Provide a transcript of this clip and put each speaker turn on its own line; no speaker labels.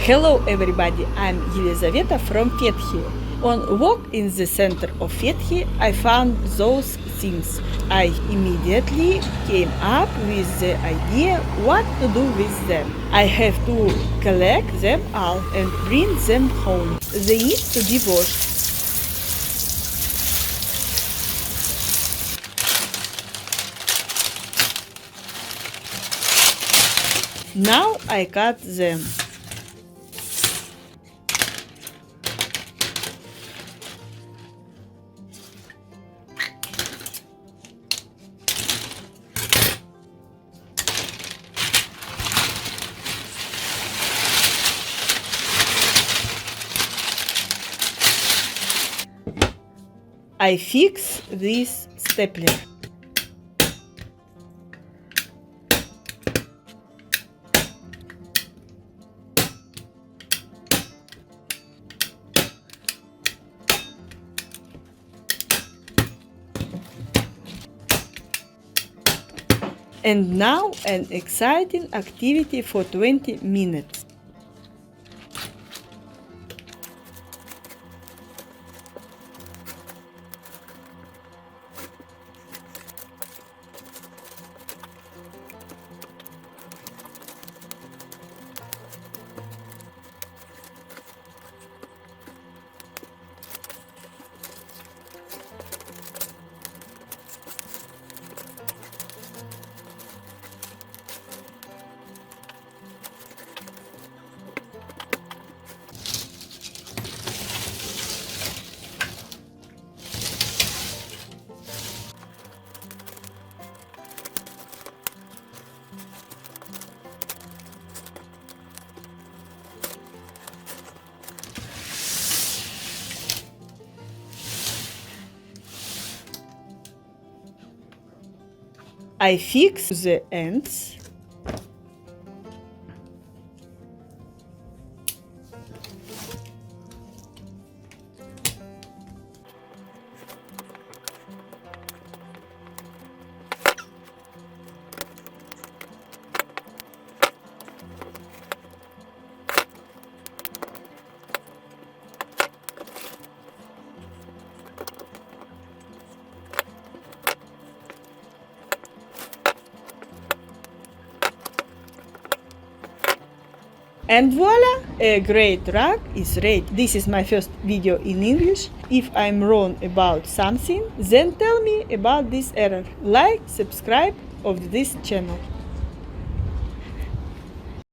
Hello everybody, I'm Елизавета from Fethiye. On walk in the center of Fethiye, I found those things. I immediately came up with the idea what to do with them. I have to collect them all and bring them home. They need to be washed. Now I cut them. I fix this stapler. And now an exciting activity for 20 minutes. I fix the ends. And voila! A great rug is ready. This is my first video in English. If I'm wrong about something, then tell me about this error. Like, subscribe of this channel.